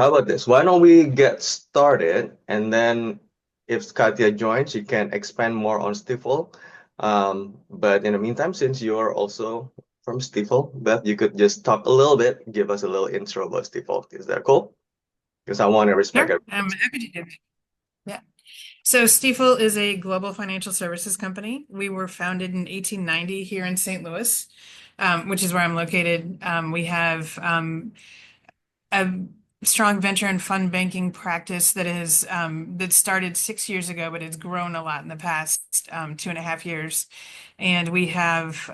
How about this? Why don't we get started, and then if Katya joins, she can expand more on Stifel. But in the meantime, since you're also from Stifel, Beth, you could just talk a little bit, give us a little intro about Stifel. Is that cool? Because I want to respect Sure, it. I'm happy to do it. Yeah. So Stifel is a global financial services company. We were founded in 1890 here in St. Louis, which is where I'm located. We have a strong venture and fund banking practice that started 6 years ago, but it's grown a lot in the past 2.5 years. And we have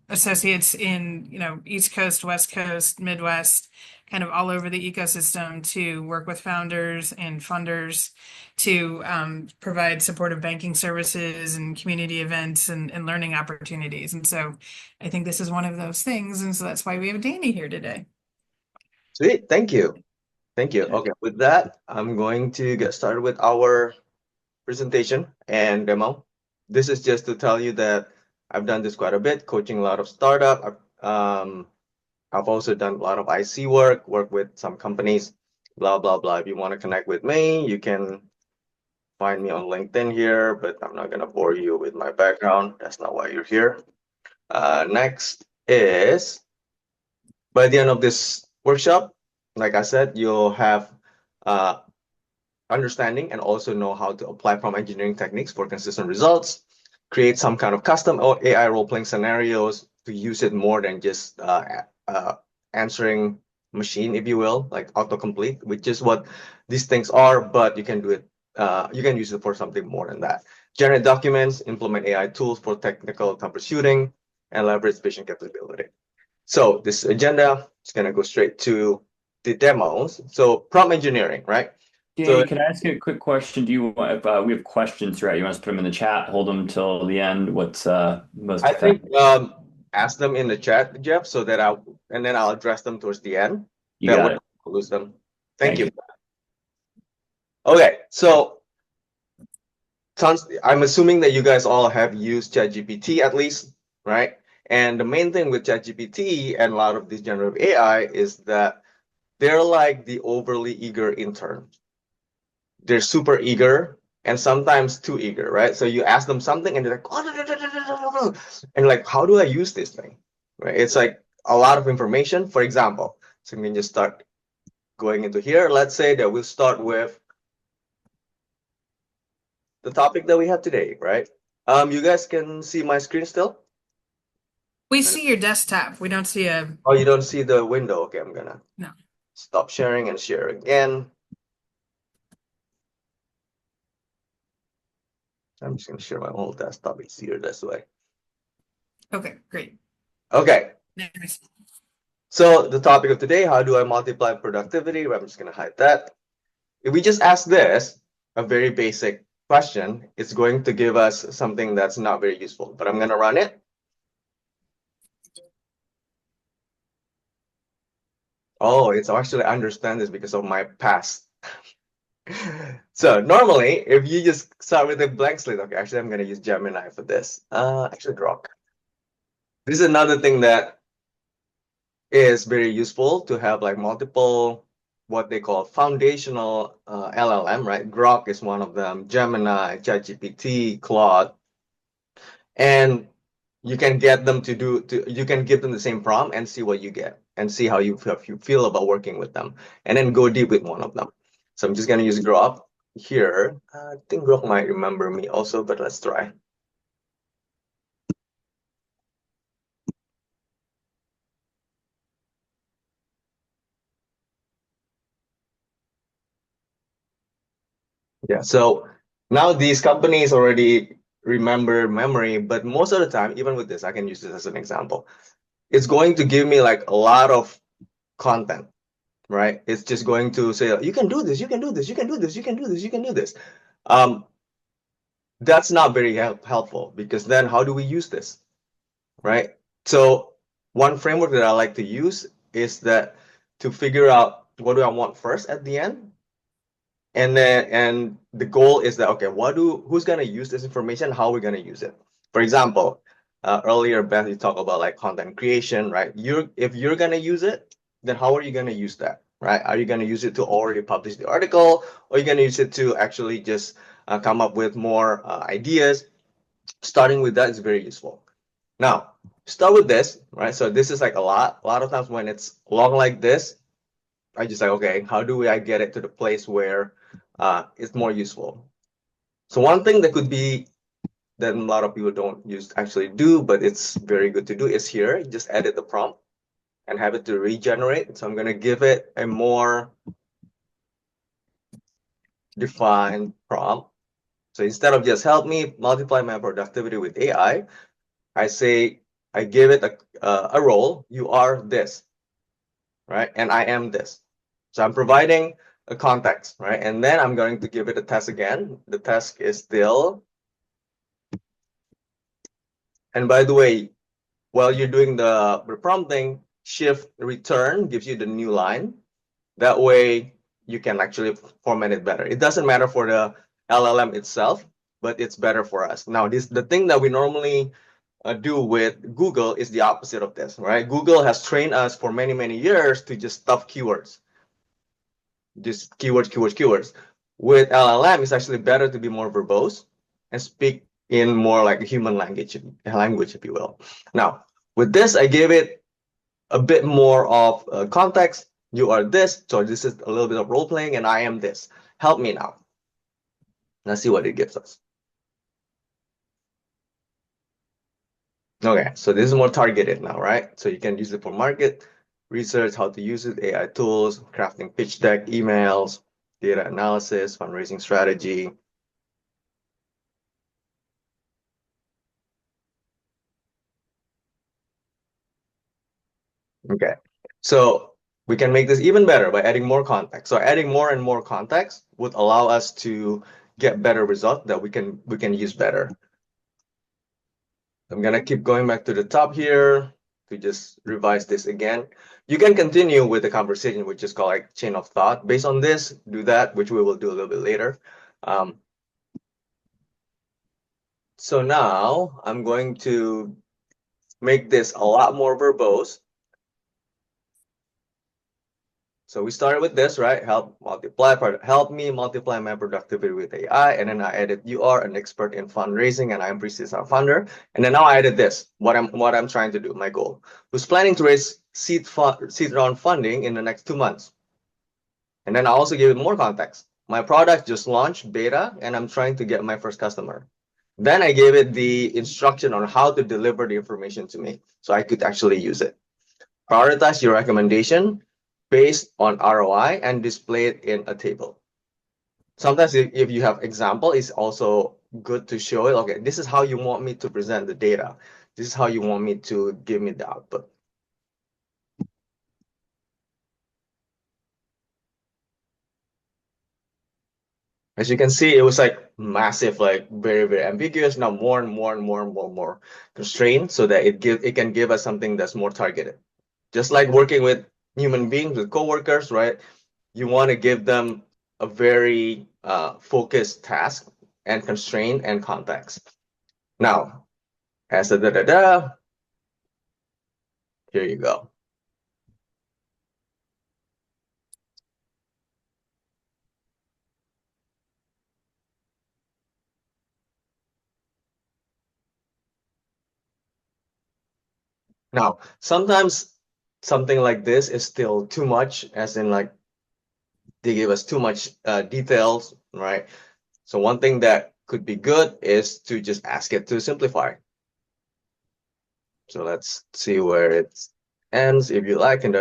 associates in, East Coast, West Coast, Midwest, kind of all over the ecosystem to work with founders and funders to provide supportive banking services and community events and learning opportunities. And so I think this is one of those things. And so that's why we have Danny here today. Sweet. Thank you. Thank you. Okay, with that, I'm going to get started with our presentation and demo. This is just to tell you that I've done this quite a bit, coaching a lot of startup. I've also done a lot of IC work with some companies, blah, blah, blah. If you want to connect with me, you can find me on LinkedIn here, but I'm not going to bore you with my background. That's not why you're here. Next is, by the end of this workshop, like I said, you'll have understanding and also know how to apply prompt engineering techniques for consistent results, create some kind of custom AI role-playing scenarios to use it more than just answering machine, if you will, like autocomplete, which is what these things are, but you can do it, you can use it for something more than that. Generate documents, implement AI tools for technical troubleshooting, and leverage vision capability. So this agenda is going to go straight to the demos. So prompt engineering, right? So Danny, can I ask you a quick question? Do you want, if we have questions, right? You want us to put them in the chat, hold them till the end? What's most I think effective? ask them in the chat, Jeff, so that and then I'll address them towards the end. You That got way it. I'll lose them. Thank Thank you. you. Okay, so I'm assuming that you guys all have used ChatGPT at least, right? And the main thing with ChatGPT and a lot of these generative AI is that they're like the overly eager intern. They're super eager and sometimes too eager, right? So you ask them something and they're like, oh, and like, how do I use this thing? Right? It's like a lot of information. For example, so we can just start going into here. Let's say that we'll start with the topic that we have today, right? You guys can see my screen still? We see your desktop. We don't see a, Oh, you don't see the window. Okay, I'm gonna no. stop sharing and share again. I'm just gonna share my whole desktop. It's easier this way. Okay, great. Okay, Nice. so the topic of today, how do I multiply productivity? I'm just gonna hide that. If we just ask this, a very basic question, it's going to give us something that's not very useful, but I'm gonna run it. Oh, it's actually understand this because of my past. So normally, if you just start with a blank slate, okay, actually I'm gonna use Gemini for this. Actually Grok. This is another thing that is very useful to have like multiple what they call foundational LLM, right? Grok is one of them, Gemini, ChatGPT, Claude, and you can get them you can give them the same prompt and see what you get and see how you feel about working with them, and then go deep with one of them. So I'm just gonna use Grok here. I think Grok might remember me also, but let's try. Yeah, so now these companies already remember memory, but most of the time, even with this, I can use this as an example. It's going to give me like a lot of content, right? It's just going to say, you can do this, you can do this, you can do this, you can do this, you can do this. That's not very helpful because then how do we use this, right? So one framework that I like to use is that to figure out what do I want first at the end, and the goal is that okay, who's gonna use this information? How are we gonna use it? For example, earlier Beth, you talked about like content creation, right? If you're gonna use it, then how are you gonna use that, right? Are you going to use it to already publish the article, or are you going to use it to actually just come up with more ideas? Starting with that is very useful. Now, start with this, right? So this is like a lot. A lot of times when it's long like this, I just like, okay, how do I get it to the place where it's more useful? So one thing that could be that a lot of people don't actually do, but it's very good to do is here, just edit the prompt and have it to regenerate. So I'm going to give it a more defined prompt. So instead of just help me multiply my productivity with AI, I say, I give it a role. You are this, right? And I am this. So I'm providing a context, right? And then I'm going to give it a test again. The task is still, and by the way, while you're doing the prompting, shift return gives you the new line. That way you can actually format it better. It doesn't matter for the LLM itself, but it's better for us. Now, the thing that we normally do with Google is the opposite of this, right? Google has trained us for many, many years to just stuff keywords, just keywords, keywords, keywords. With LLM, it's actually better to be more verbose and speak in more like a human language, if you will. Now, with this, I gave it a bit more of context. You are this, so this is a little bit of role playing, and I am this. Help me now. Let's see what it gives us. Okay, so this is more targeted now, right? So you can use it for market research, how to use it, AI tools, crafting pitch deck, emails, data analysis, fundraising strategy. Okay, so we can make this even better by adding more context. So adding more and more context would allow us to get better results that we can use better. I'm gonna keep going back to the top here to just revise this again. You can continue with the conversation, which is called like chain of thought. Based on this, do that, which we will do a little bit later. So now I'm going to make this a lot more verbose. So we started with this, right? Help me multiply my productivity with AI. And then I added, you are an expert in fundraising, and I'm Precious, our founder. And then now I added this, what I'm trying to do, my goal. Who's planning to raise seed round funding in the next 2 months. And then I also gave it more context. My product just launched beta, and I'm trying to get my first customer. Then I gave it the instruction on how to deliver the information to me so I could actually use it. Prioritize your recommendation based on ROI and display it in a table. Sometimes if you have example, it's also good to show it. Okay, this is how you want me to present the data. This is how you want me to give me the output. As you can see, it was like massive, like very, very ambiguous. Now more and more and more and more and more constrained so that it can give us something that's more targeted. Just like working with human beings, with coworkers, right? You want to give them a very focused task and constraint and context. Now, as a here you go. Now, sometimes something like this is still too much, as in like they give us too much details, right? So one thing that could be good is to just ask it to simplify. So let's see where it ends if you like, and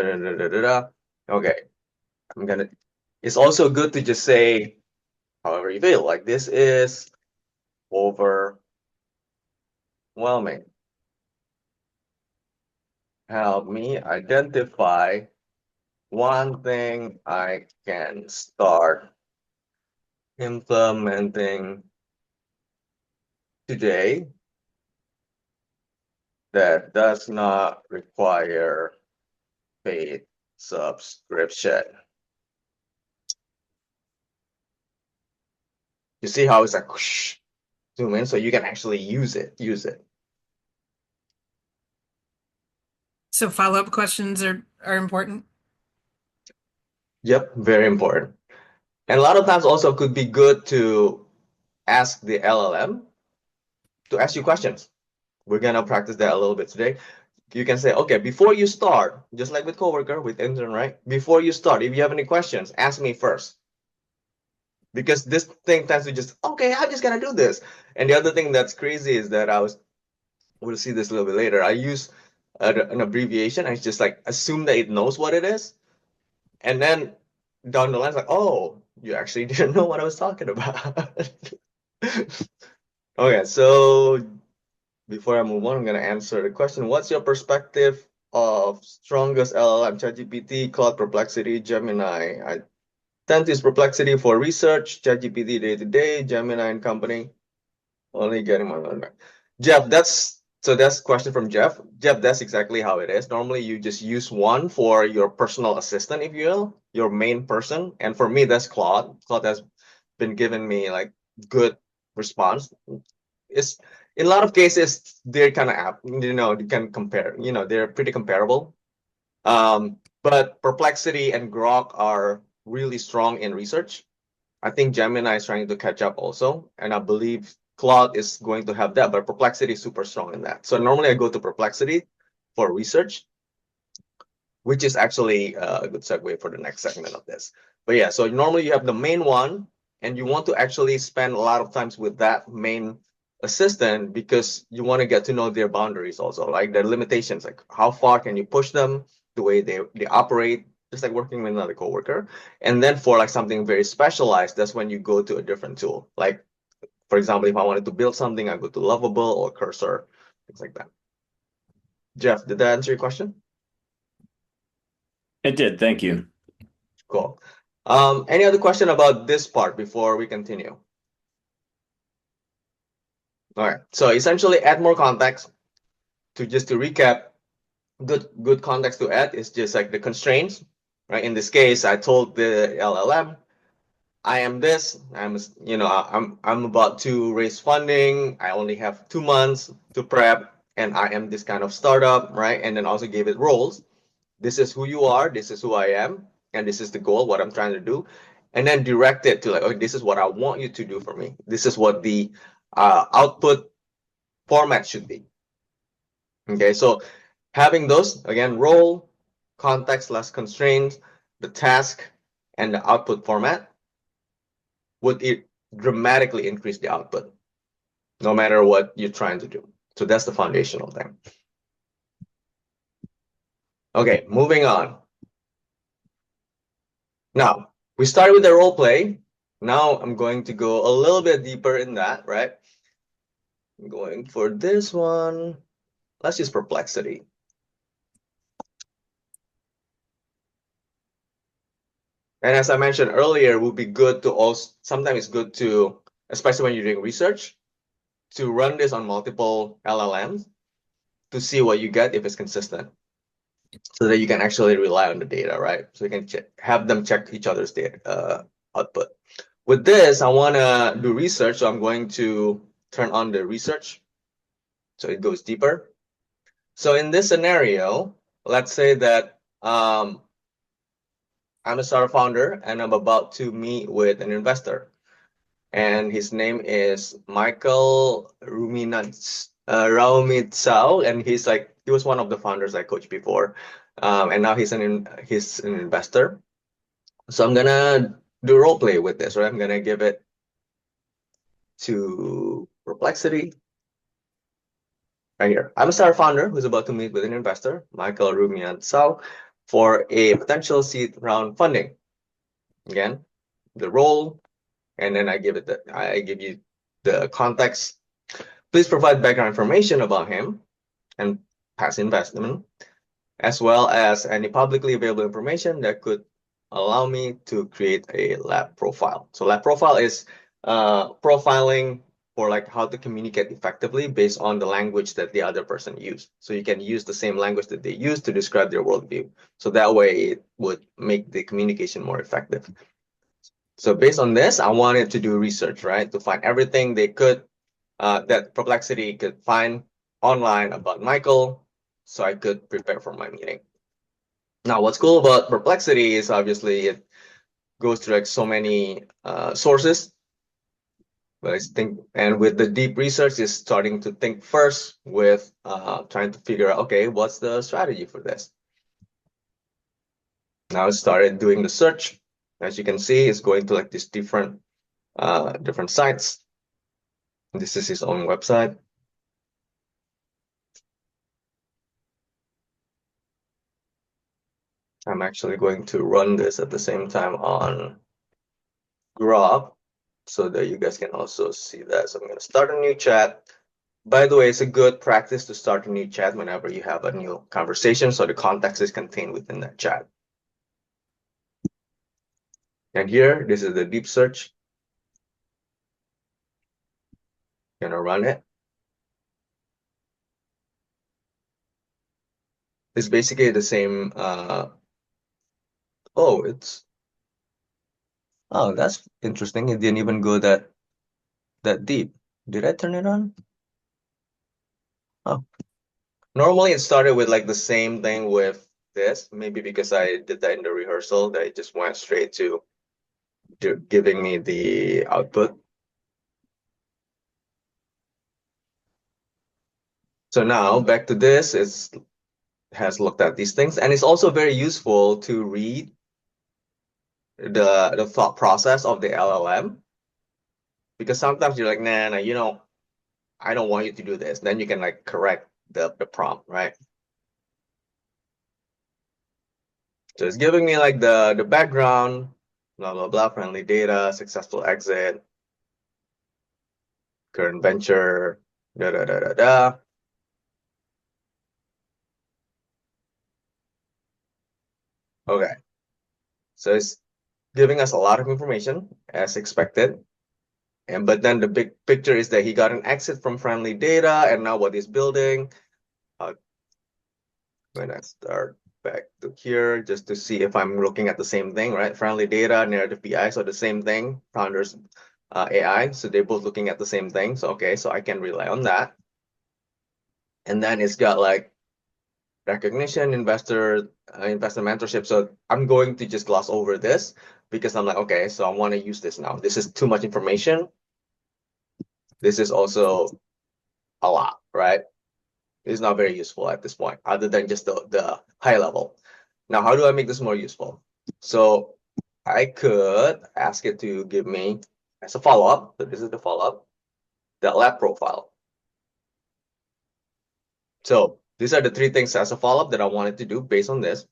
Okay, it's also good to just say however you feel, like this is overwhelming. Help me identify one thing I can start implementing today that does not require paid subscription. You see how it's like whoosh, zoom in so you can actually use it. So follow-up questions are important. Yep, very important. And a lot of times also could be good to ask the LLM to ask you questions. We're gonna practice that a little bit today. You can say, okay, before you start, just like with coworker, with intern, right? Before you start, if you have any questions, ask me first. Because this thing tends to just, okay, I'm just gonna do this. And the other thing that's crazy is that we'll see this a little bit later. I use an abbreviation. I just like assume that it knows what it is. And then down the line, it's like, oh, you actually didn't know what I was talking about. Okay, so before I move on, I'm going to answer the question. What's your perspective of strongest LLM, ChatGPT, Claude, Perplexity, Gemini? I tend to use Perplexity for research, ChatGPT day to day, Gemini and company. Only getting my money back. Jeff, that's a question from Jeff. Jeff, that's exactly how it is. Normally, you just use one for your personal assistant, if you will, your main person. And for me, that's Claude. Claude has been giving me like good response. It's in a lot of cases they're kind of app, you can compare, they're pretty comparable. But Perplexity and Grok are really strong in research. I think Gemini is trying to catch up also, and I believe Claude is going to have that, but Perplexity is super strong in that. So normally I go to Perplexity for research, which is actually a good segue for the next segment of this. But yeah, so normally you have the main one, and you want to actually spend a lot of times with that main assistant because you want to get to know their boundaries also, like their limitations, like how far can you push them, the way they operate, just like working with another coworker. And then for like something very specialized, that's when you go to a different tool. Like, for example, if I wanted to build something, I go to Lovable or Cursor, things like that. Jeff, did that answer your question? It did. Thank you. Cool. Any other question about this part before we continue? All right. So essentially, add more context. To recap, good context to add is just like the constraints, right? In this case, I told the LLM, I am this. I'm about to raise funding. I only have 2 months to prep, and I am this kind of startup, right? And then also gave it roles. This is who you are, this is who I am, and this is the goal, what I'm trying to do. And then direct it to like, okay, this is what I want you to do for me. This is what the output format should be. Okay, so having those, again, role, context, less constraints, the task, and the output format would it dramatically increase the output, no matter what you're trying to do. So that's the foundational thing. Okay, moving on. Now, we started with the role play. Now I'm going to go a little bit deeper in that, right? I'm going for this one. Let's use perplexity. And as I mentioned earlier, it would be good to also, sometimes it's good to, especially when you're doing research, to run this on multiple LLMs to see what you get if it's consistent. So that you can actually rely on the data, right? So you can have them check each other's data output. With this, I want to do research, so I'm going to turn on the research so it goes deeper. So in this scenario, let's say that I'm a startup founder and I'm about to meet with an investor. And his name is Michael Raumitsau, and he was one of the founders I coached before, and now he's an investor. So I'm gonna do role play with this, right? I'm gonna give it to Perplexity right here. I'm a startup founder who's about to meet with an investor, Michael Raumitsau, for a potential seed round funding. Again, the role, and then I give you the context. Please provide background information about him and past investment, as well as any publicly available information that could allow me to create a lab profile. So lab profile is profiling for like how to communicate effectively based on the language that the other person used. So you can use the same language that they use to describe their worldview. So that way it would make the communication more effective. So based on this, I wanted to do research, right? To find everything they could that Perplexity could find online about Michael, so I could prepare for my meeting. Now, what's cool about Perplexity is obviously it goes through like so many sources. But I think, and with the deep research, is starting to think first with trying to figure out, okay, what's the strategy for this? Now it started doing the search. As you can see, it's going to like these different sites. This is his own website. I'm actually going to run this at the same time on Grok so that you guys can also see that. So I'm going to start a new chat. By the way, it's a good practice to start a new chat whenever you have a new conversation, so the context is contained within that chat. And here, this is the deep search. Gonna run it. It's basically the same. Oh, that's interesting. It didn't even go that deep. Did I turn it on? Oh, normally it started with like the same thing with this. Maybe because I did that in the rehearsal, that it just went straight to giving me the output. So now back to this, has looked at these things, and it's also very useful to read the thought process of the LLM, because sometimes you're like, nah, I don't want you to do this. Then you can like correct the prompt, right? So it's giving me like the background, blah blah blah, friendly data, successful exit, current venture, da da da da da. Okay, so it's giving us a lot of information as expected. And but then the big picture is that he got an exit from friendly data, and now what he's building. Uh, when I start back to here, just to see if I'm looking at the same thing, right? Friendly data, narrative BI, so the same thing. Founders AI, so they're both looking at the same thing. So okay, so I can rely on that. And then it's got like recognition, investor mentorship. So I'm going to just gloss over this because I'm like, okay, so I want to use this now. This is too much information. This is also a lot, right? It's not very useful at this point, other than just the high level. Now, how do I make this more useful? So I could ask it to give me as a follow-up. So this is the follow-up, the lab profile. So these are the three things as a follow-up that I wanted to do based on this.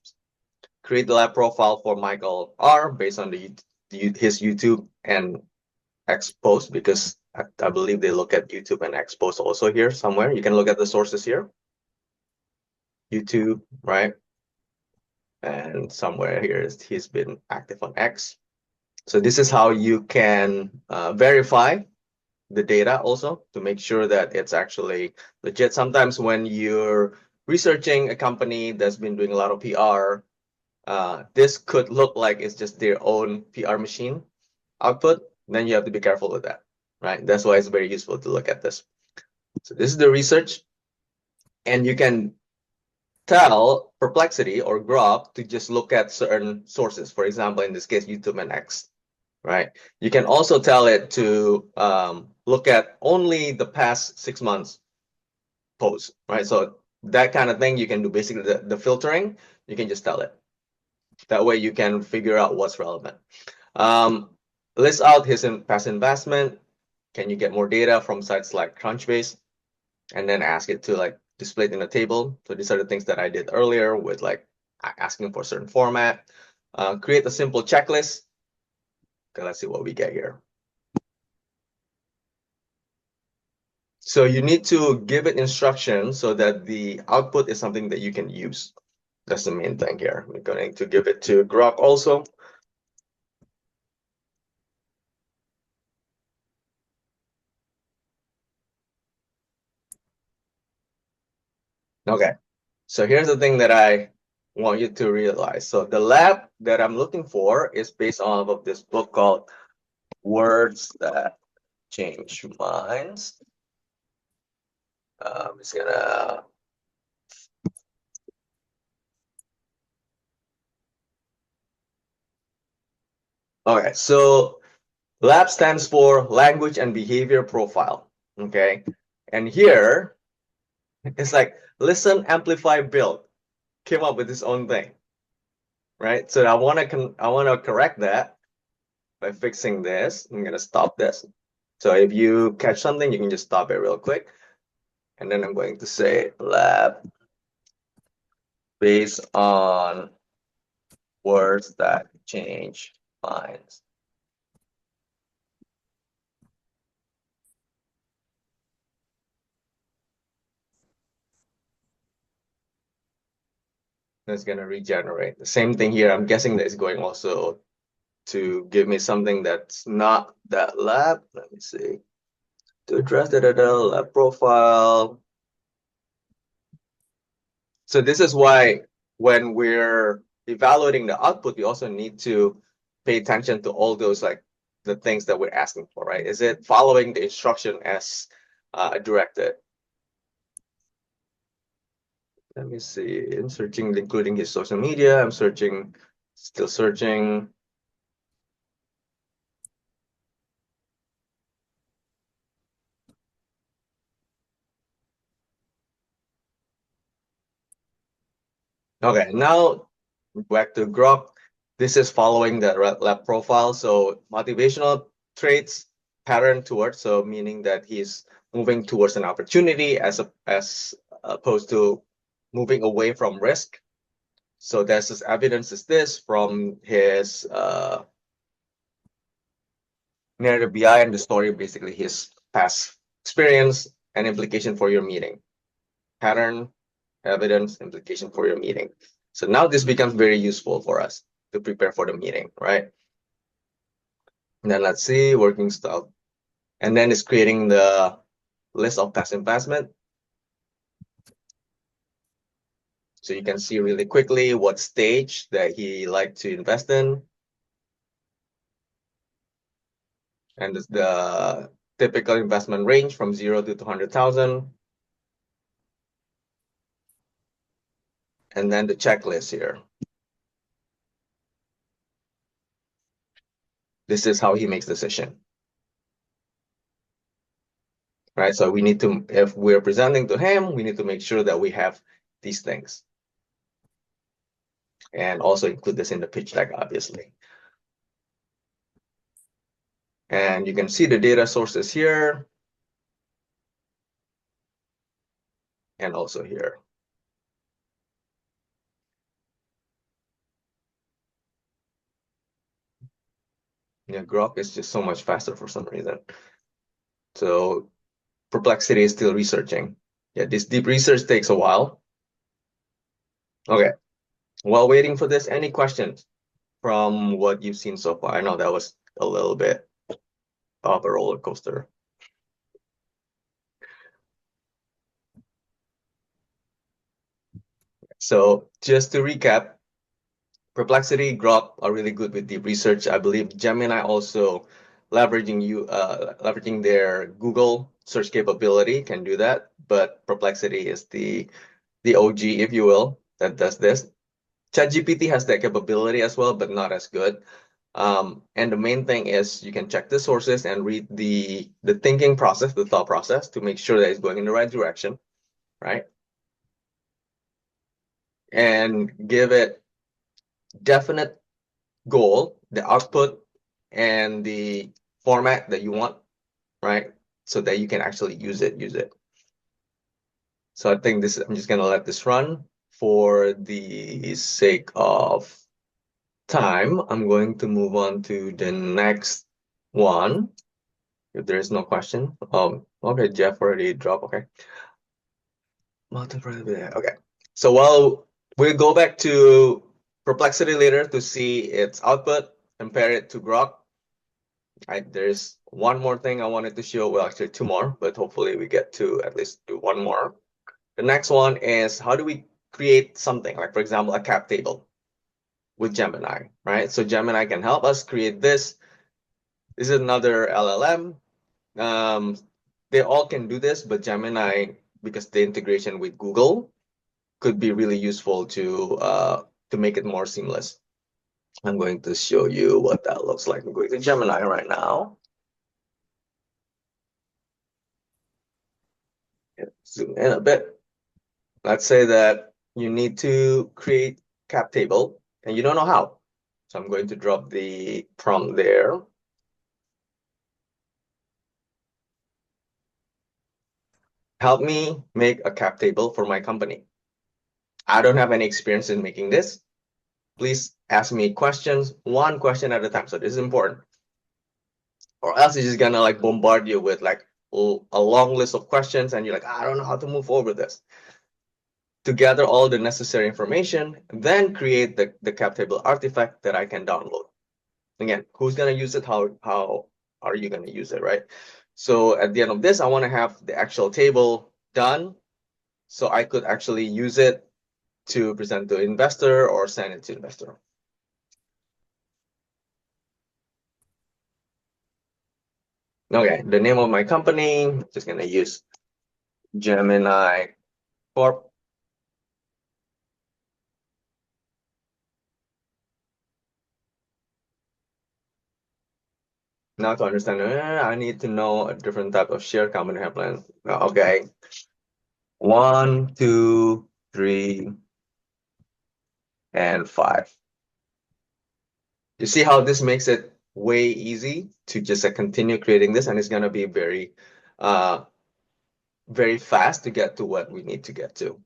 Create the lab profile for Michael R based on his YouTube and X post, because I believe they look at YouTube and X post also here somewhere. You can look at the sources here. YouTube, right? And somewhere here he's been active on X. So this is how you can verify the data also to make sure that it's actually legit. Sometimes when you're researching a company that's been doing a lot of PR, this could look like it's just their own PR machine output. Then you have to be careful with that, right? That's why it's very useful to look at this. So this is the research, and you can tell Perplexity or Grok to just look at certain sources. For example, in this case, YouTube and X, right? You can also tell it to look at only the past 6 months posts, right? So that kind of thing you can do. Basically, the filtering, you can just tell it. That way you can figure out what's relevant. List out his past investment. Can you get more data from sites like Crunchbase? And then ask it to like display it in a table. So these are the things that I did earlier with like asking for a certain format. Create a simple checklist. Okay, let's see what we get here. So you need to give it instructions so that the output is something that you can use. That's the main thing here. We're going to give it to Grok also. Okay, so here's the thing that I want you to realize. So the lab that I'm looking for is based off of this book called Words That Change Minds. It's gonna Okay, so lab stands for language and behavior profile. Okay, and here it's like listen, amplify, build. Came up with its own thing, right? So I want to correct that by fixing this. I'm gonna stop this. So if you catch something, you can just stop it real quick. And then I'm going to say lab based on words that change minds. It's gonna regenerate. The same thing here. I'm guessing that it's going also to give me something that's not that lab. Let me see. To address the lab profile. So this is why when we're evaluating the output, we also need to pay attention to all those like the things that we're asking for, right? Is it following the instruction as directed? Let me see. I'm searching, including his social media. I'm searching, still searching. Okay, now back to Grok. This is following the lab profile. So motivational traits pattern towards, so meaning that he's moving towards an opportunity as opposed to moving away from risk. So there's this evidence is this from his narrative behind the story, basically his past experience and implication for your meeting. Pattern, evidence, implication for your meeting. So now this becomes very useful for us to prepare for the meeting, right? And then let's see, working style. And then it's creating the list of past investment. So you can see really quickly what stage that he liked to invest in. And the typical investment range from 0 to 200,000. And then the checklist here. This is how he makes decision. Right? So we need to, if we're presenting to him, we need to make sure that we have these things. And also include this in the pitch deck, obviously. And you can see the data sources here. And also here. Yeah, Grok is just so much faster for some reason. So Perplexity is still researching. Yeah, this deep research takes a while. Okay. While waiting for this, any questions from what you've seen so far? I know that was a little bit of a roller coaster. So just to recap, Perplexity, Grok are really good with deep research. I believe Gemini also leveraging their Google search capability can do that, but Perplexity is the OG, if you will, that does this. ChatGPT has that capability as well, but not as good. And the main thing is you can check the sources and read the thinking process, the thought process, to make sure that it's going in the right direction, right? And give it definite goal, the output, and the format that you want, right? So that you can actually use it. So I think this, I'm just gonna let this run for the sake of time. I'm going to move on to the next one. If there is no question. Okay, Jeff already dropped. Okay. Okay. So while we'll go back to Perplexity later to see its output, compare it to Grok. There's one more thing I wanted to show. Well, actually two more, but hopefully we get to at least do one more. The next one is how do we create something like, for example, a cap table with Gemini, right? So Gemini can help us create this. This is another LLM. They all can do this, but Gemini, because the integration with Google, could be really useful to make it more seamless. I'm going to show you what that looks like. I'm going to Gemini right now. Zoom in a bit. Let's say that you need to create cap table and you don't know how. So I'm going to drop the prompt there. Help me make a cap table for my company. I don't have any experience in making this. Please ask me questions, one question at a time. So this is important. Or else it's just gonna like bombard you with like a long list of questions and you're like, I don't know how to move forward with this. To gather all the necessary information, then create the cap table artifact that I can download. Again, who's gonna use it? How are you gonna use it, right? So at the end of this, I want to have the actual table done so I could actually use it to present to investor or send it to investor. Okay, the name of my company, just gonna use Gemini Corp. Now to understand, I need to know a different type of share company plan. Okay, 1, 2, 3, and 5. You see how this makes it way easy to just continue creating this, and it's gonna be uh, very fast to get to what we need to get to.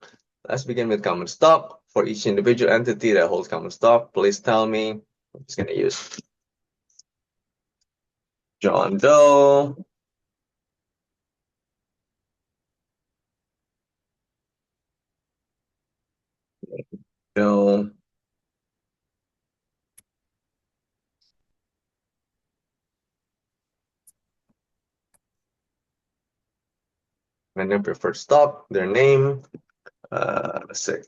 Let's begin with common stock. For each individual entity that holds common stock, please tell me. I'm just gonna use John Doe. Doe. And then preferred stock, their name. Let's say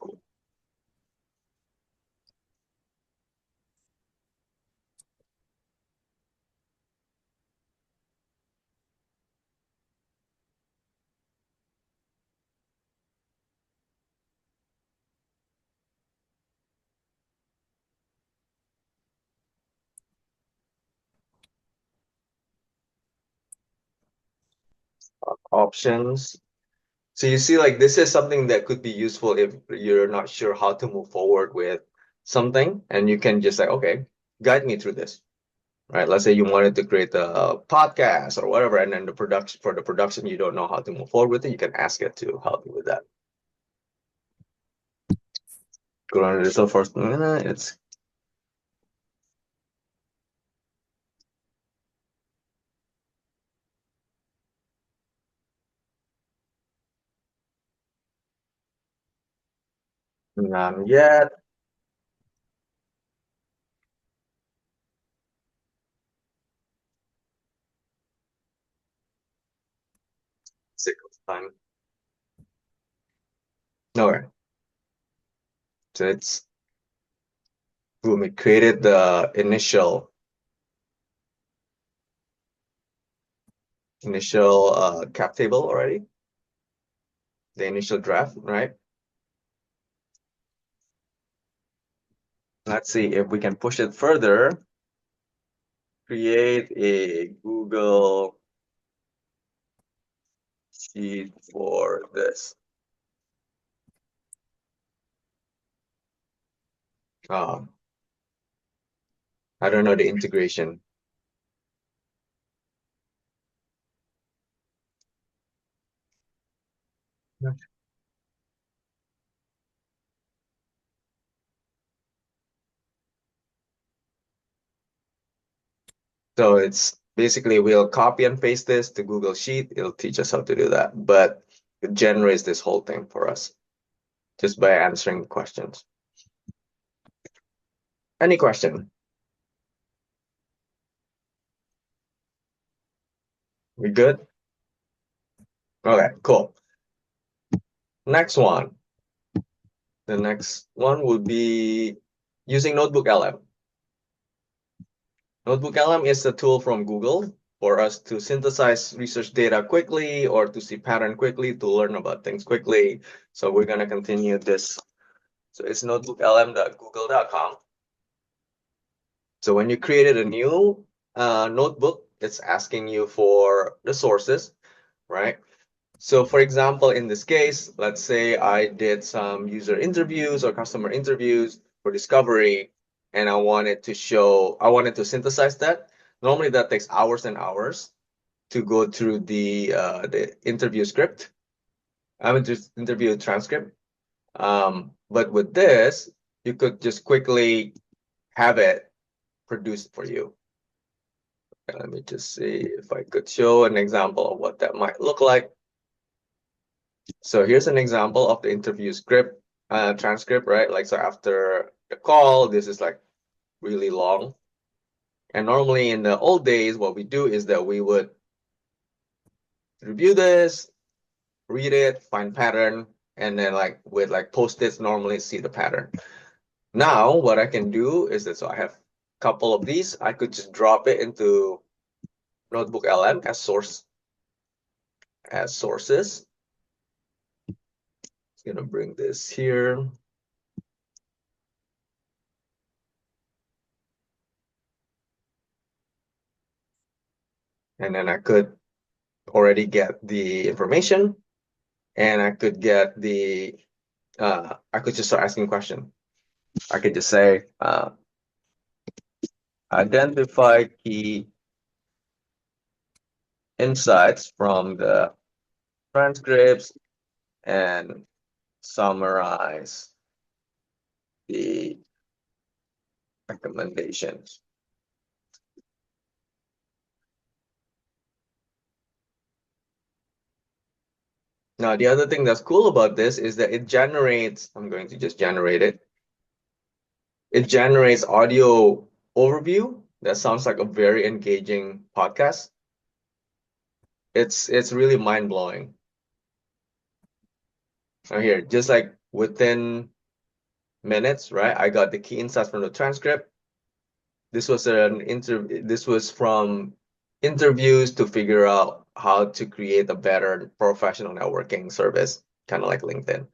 options. So you see, like this is something that could be useful if you're not sure how to move forward with something, and you can just say, okay, guide me through this. Right? Let's say you wanted to create a podcast or whatever, and then the production you don't know how to move forward with it, you can ask it to help you with that. Go on to the first minute. It's not yet. Six time. Nowhere. So it's boom. It created the initial cap table already. The initial draft, right? Let's see if we can push it further. Create a Google sheet for this. I don't know the integration. So it's basically we'll copy and paste this to Google Sheet. It'll teach us how to do that, but it generates this whole thing for us just by answering questions. Any question? We good? Okay, cool. Next one. The next one would be using Notebook LM. Notebook LM is a tool from Google for us to synthesize research data quickly or to see pattern quickly, to learn about things quickly. So we're going to continue this. So it's notebooklm.google.com. So when you created a new notebook, it's asking you for the sources, right? So for example, in this case, let's say I did some user interviews or customer interviews for discovery, and I wanted to synthesize that. Normally that takes hours and hours to go through the interview script. I mean, just interview transcript. But with this, you could just quickly have it produced for you. And let me just see if I could show an example of what that might look like. So here's an example of the interview script, transcript, right? Like, so after the call, this is like really long. And normally in the old days, what we do is that we would review this, read it, find pattern, and then like with like post-its normally see the pattern. Now what I can do is that, so I have a couple of these, I could just drop it into Notebook LM as sources. It's gonna bring this here. And then I could already get the information, and I could get I could just start asking questions. I could just say, identify key insights from the transcripts and summarize the recommendations. Now, the other thing that's cool about this is that it generates, I'm going to just generate it. It generates audio overview that sounds like a very engaging podcast. It's really mind-blowing. Now here, just like within minutes, right? I got the key insights from the transcript. This was from interviews to figure out how to create a better professional networking service, kind of like LinkedIn.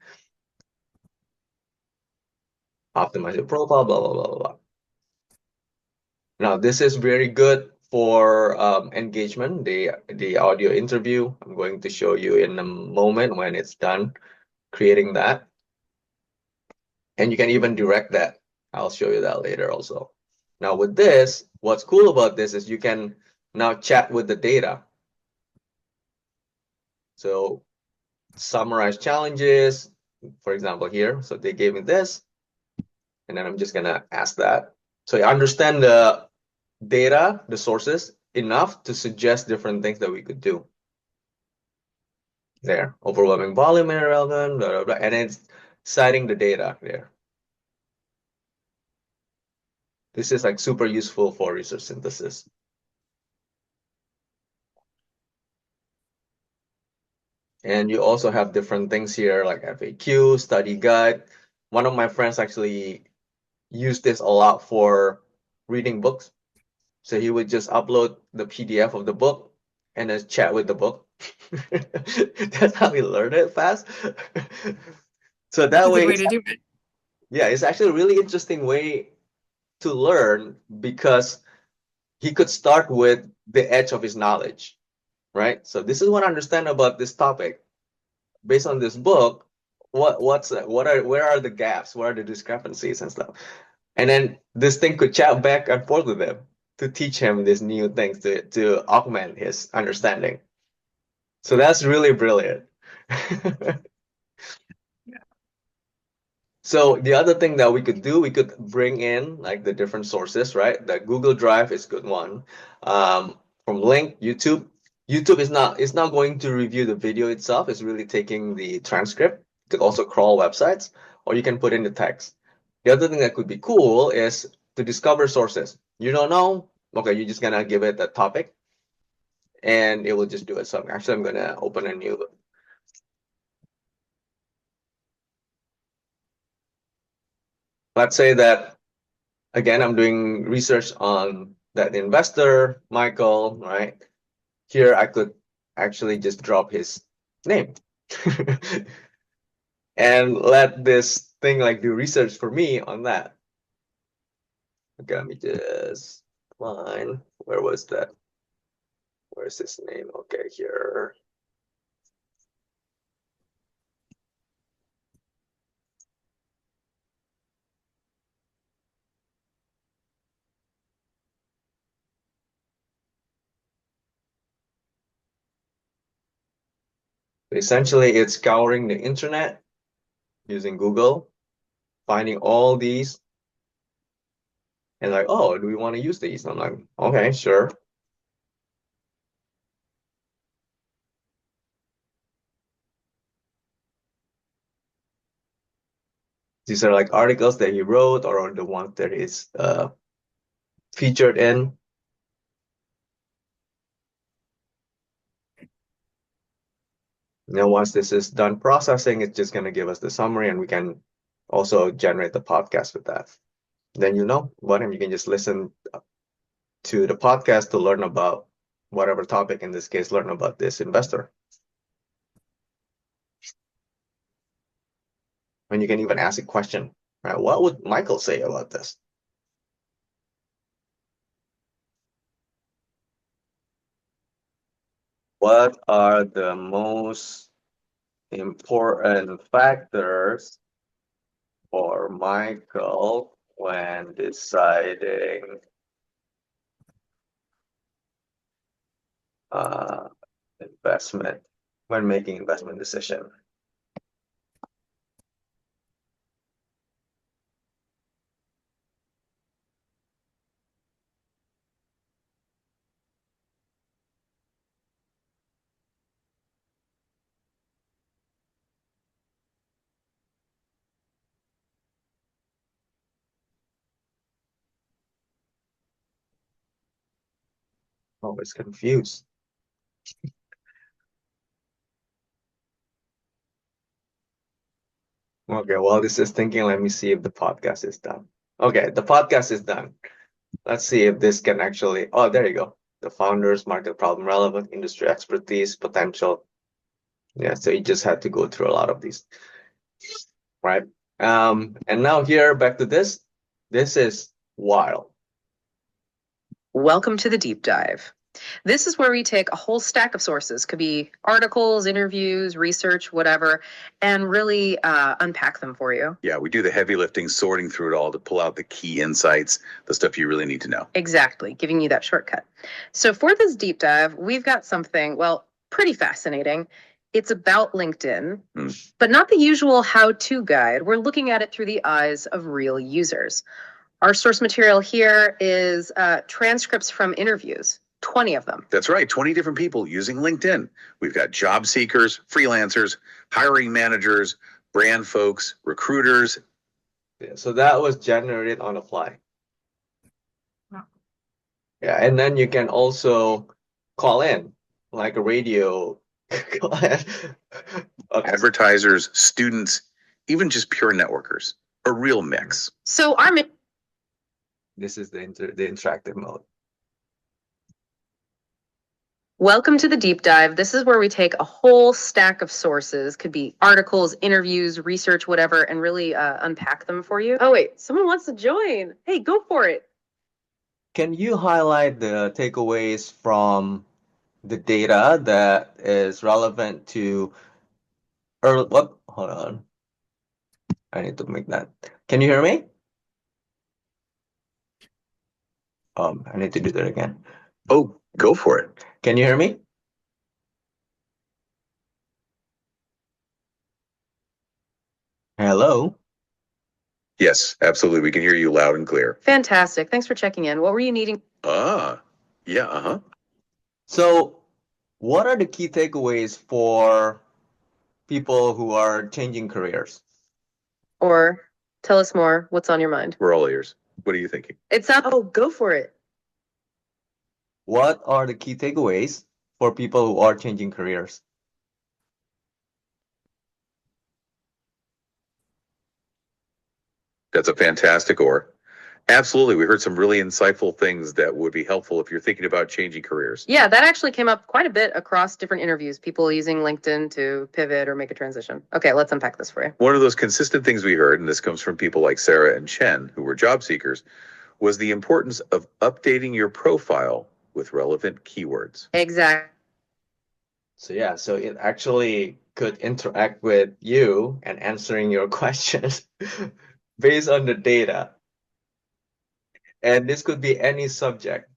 Optimize your profile, blah, blah, blah, blah, blah. Now, this is very good for engagement, the audio interview. I'm going to show you in a moment when it's done creating that. And you can even direct that. I'll show you that later also. Now with this, what's cool about this is you can now chat with the data. So summarize challenges, for example, here. So they gave me this, and then I'm just gonna ask that. So you understand the data, the sources, enough to suggest different things that we could do. There, overwhelming volume irrelevant, blah, blah, blah, and it's citing the data there. This is like super useful for research synthesis. And you also have different things here like FAQ, study guide. One of my friends actually used this a lot for reading books. So he would just upload the PDF of the book and then chat with the book. That's how he learned it fast. So That's that a good way, way to do it. yeah, it's actually a really interesting way to learn because he could start with the edge of his knowledge, right? So this is what I understand about this topic. Based on this book, where are the gaps? Where are the discrepancies and stuff? And then this thing could chat back and forth with him to teach him these new things to augment his understanding. So that's really brilliant. So the other thing that we could do, we could bring in like the different sources, right? The Google Drive is a good one. From link, YouTube. YouTube is not going to review the video itself. It's really taking the transcript. You could also crawl websites, or you can put in the text. The other thing that could be cool is to discover sources. You don't know, okay, you're just gonna give it a topic, and it will just do it. So actually, I'm gonna open a new. Let's say that again, I'm doing research on that investor, Michael, right? Here I could actually just drop his name and let this thing like do research for me on that. Okay, let me just find, where was that? Where's his name? Okay, here. Essentially, it's scouring the internet using Google, finding all these, and like, oh, do we want to use these? I'm like, okay, sure. These are like articles that he wrote or the ones that is featured in. Now, once this is done processing, it's just going to give us the summary, and we can also generate the podcast with that. Then you know what, and you can just listen to the podcast to learn about whatever topic, in this case, learn about this investor. And you can even ask a question, right? What would Michael say about this? What are the most important factors for Michael when deciding investment, when making investment decision? Always confused. Okay, while this is thinking, let me see if the podcast is done. Okay, the podcast is done. Let's see if this can actually, oh, there you go. The founders, market problem relevant, industry expertise, potential. Yeah, so you just had to go through a lot of these, right? And now here, back to this. This is wild. Welcome to the deep dive. This is where we take a whole stack of sources, could be articles, interviews, research, whatever, and really unpack them for you. Yeah, we do the heavy lifting, sorting through it all to pull out the key insights, the stuff you really need to know. Exactly, giving you that shortcut. So for this deep dive, we've got something, well, pretty fascinating. It's about LinkedIn, but not the usual how-to guide. We're looking at it through the eyes of real users. Our source material here is transcripts from interviews, 20 of them. That's right, 20 different people using LinkedIn. We've got job seekers, freelancers, hiring managers, brand folks, recruiters. Yeah, so that was generated on the fly. Wow. Yeah, and then you can also call in, like a radio. Okay. Advertisers, students, even just pure networkers. A real mix. So This is the interactive mode. welcome to the deep dive. This is where we take a whole stack of sources, could be articles, interviews, research, whatever, and really unpack them for you. Oh, wait, someone wants to join. Hey, go for it. Can you highlight the takeaways from the data that is relevant to early, what? Hold on. I need to make that. Can you hear me? I need to do that again. Oh, go for it. Can you hear me? Hello? Yes, absolutely. We can hear you loud and clear. Fantastic. Thanks for checking in. What were you needing? Yeah. So, what are the key takeaways for people who are changing careers? Or tell us more. What's on your mind? We're all ears. What are you thinking? It's not. Oh, go for it. What are the key takeaways for people who are changing careers? That's a fantastic or. Absolutely. We heard some really insightful things that would be helpful if you're thinking about changing careers. Yeah, that actually came up quite a bit across different interviews, people using LinkedIn to pivot or make a transition. Okay, let's unpack this for you. One of those consistent things we heard, and this comes from people like Sarah and Chen, who were job seekers, was the importance of updating your profile with relevant keywords. Exactly. So yeah, so it actually could interact with you and answering your questions based on the data. And this could be any subject,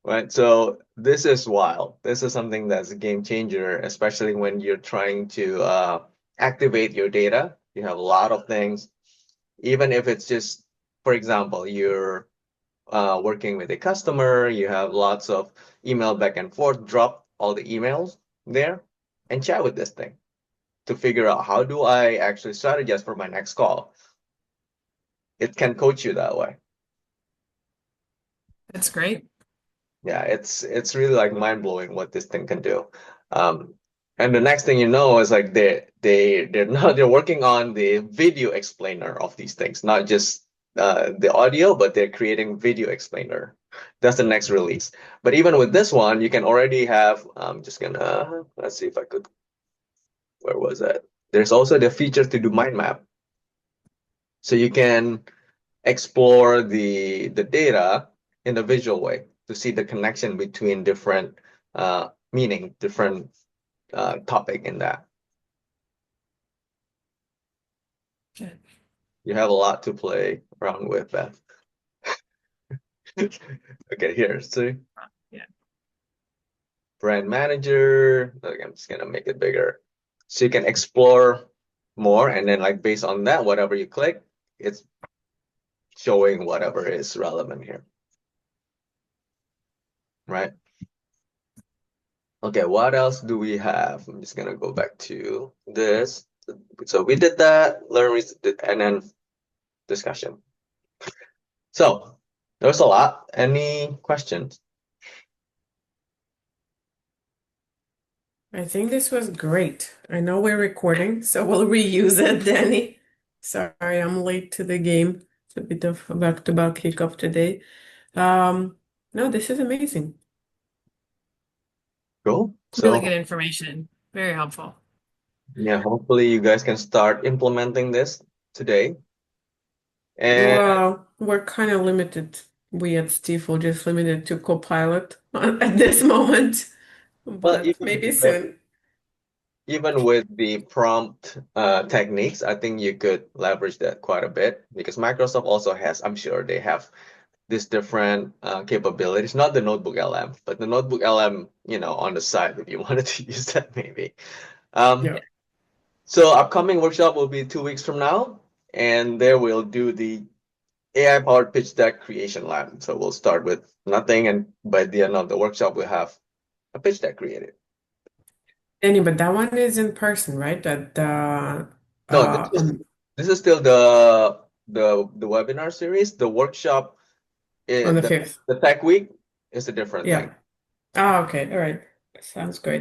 right? So this is wild. This is something that's a game changer, especially when you're trying to activate your data. You have a lot of things, even if it's just, for example, you're working with a customer, you have lots of email back and forth, drop all the emails there and chat with this thing to figure out how do I actually strategize for my next call. It can coach you that way. That's great. Yeah, it's really like mind-blowing what this thing can do. And the next thing you know is like they're now they're working on the video explainer of these things, not just the audio, but they're creating video explainer. That's the next release. But even with this one, you can already have, I'm just gonna, let's see if I could, where was that? There's also the feature to do mind map. So you can explore the data in a visual way to see the connection between different meaning, different topic in that. Good. You have a lot to play around with, Beth. Okay, here, see, Yeah. brand manager. Okay, I'm just gonna make it bigger. So you can explore more, and then like based on that, whatever you click, it's showing whatever is relevant here. Right? Okay, what else do we have? I'm just gonna go back to this. So we did that, learn, and then discussion. So there's a lot. Any questions? I think this was great. I know we're recording, so we'll reuse it, Danny. Sorry, I'm late to the game. It's a bit of a back-to-back kickoff today. No, this is amazing. Cool. Really So good information. Very helpful. yeah, hopefully you guys can start implementing this today. And Well, we're kind of limited. We at Stifel just limited to Copilot at this moment, well, but maybe even with the prompt techniques, I think you could leverage that quite a bit because Microsoft also has, I'm sure they have these different capabilities, not the Notebook LM, but the Notebook LM, on the side if you wanted to use that maybe. Yeah. So upcoming workshop will be 2 weeks from now, and there we'll do the AI-powered pitch deck creation lab. So we'll start with nothing, and by the end of the workshop, we'll have a pitch deck created. Danny, but that one is in person, right? That No, this is still the webinar series. The workshop, on the the 5th. tech week is a different thing. Yeah. Oh, okay. All right. Sounds great.